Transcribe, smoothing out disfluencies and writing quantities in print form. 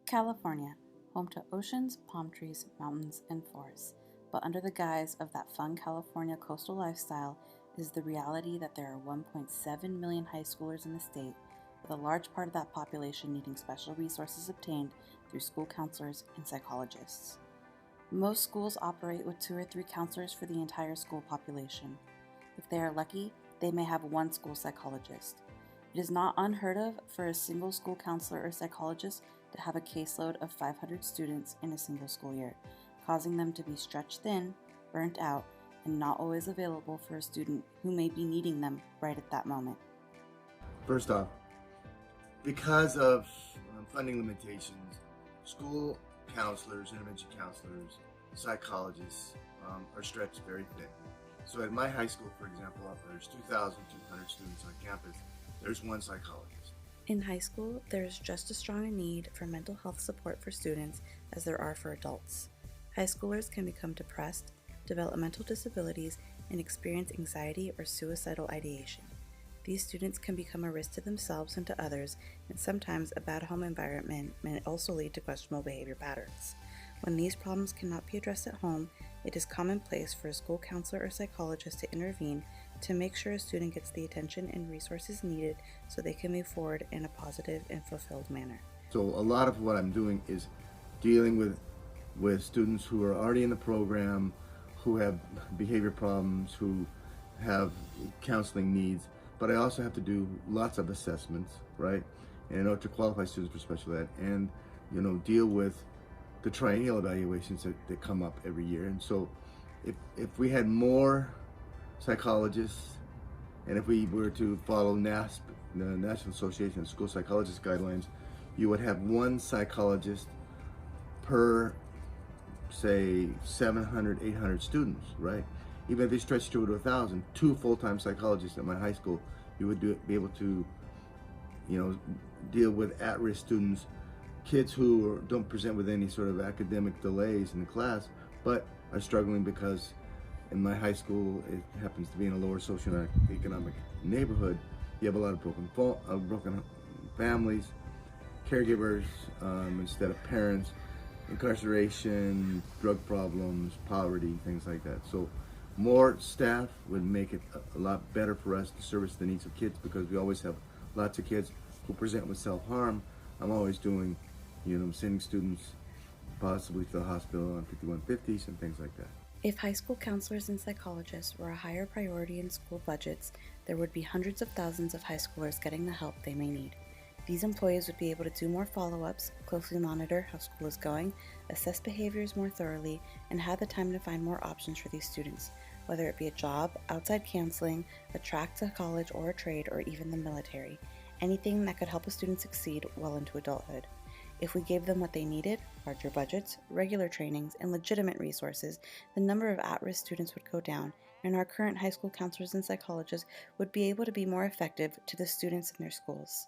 California, home to oceans, palm trees, mountains, and forests. But under the guise of that fun California coastal lifestyle is the reality that there are 1.7 million high schoolers in the state, with a large part of that population needing special resources obtained through school counselors and psychologists. Most schools operate with 2 or 3 counselors for the entire school population. If they are lucky, they may have one school psychologist. It is not unheard of for a single school counselor or psychologist to have a caseload of 500 students in a single school year, causing them to be stretched thin, burnt out, and not always available for a student who may be needing them right at that moment. First off, because of funding limitations, school counselors, intervention counselors, psychologists are stretched very thin. So at my high school, for example, there's 2,200 students on campus. There's one psychologist. In high school, there is just as strong a need for mental health support for students as there are for adults. High schoolers can become depressed, develop mental disabilities, and experience anxiety or suicidal ideation. These students can become a risk to themselves and to others, and sometimes a bad home environment may also lead to questionable behavior patterns. When these problems cannot be addressed at home, it is commonplace for a school counselor or psychologist to intervene to make sure a student gets the attention and resources needed so they can move forward in a positive and fulfilled manner. So a lot of what I'm doing is dealing with students who are already in the program, who have behavior problems, who have counseling needs, but I also have to do lots of assessments, right? And in order to qualify students for special ed and, deal with the triennial evaluations that come up every year. And so if we had more psychologists, and if we were to follow NASP, the National Association of School Psychologists guidelines, you would have one psychologist per, say, 700, 800 students, right? Even if they stretched to 1,000, 2 full-time psychologists at my high school, you would be able to, deal with at-risk students, kids who don't present with any sort of academic delays in the class, but are struggling because in my high school, it happens to be in a lower socioeconomic neighborhood. You have a lot of broken families, caregivers instead of parents, incarceration, drug problems, poverty, things like that. So more staff would make it a lot better for us to service the needs of kids, because we always have lots of kids who present with self-harm. I'm always doing, sending students possibly to the hospital on 5150s and things like that. If high school counselors and psychologists were a higher priority in school budgets, there would be hundreds of thousands of high schoolers getting the help they may need. These employees would be able to do more follow-ups, closely monitor how school is going, assess behaviors more thoroughly, and have the time to find more options for these students, whether it be a job, outside counseling, a track to college or a trade, or even the military. Anything that could help a student succeed well into adulthood. If we gave them what they needed, larger budgets, regular trainings, and legitimate resources, the number of at-risk students would go down, and our current high school counselors and psychologists would be able to be more effective to the students in their schools.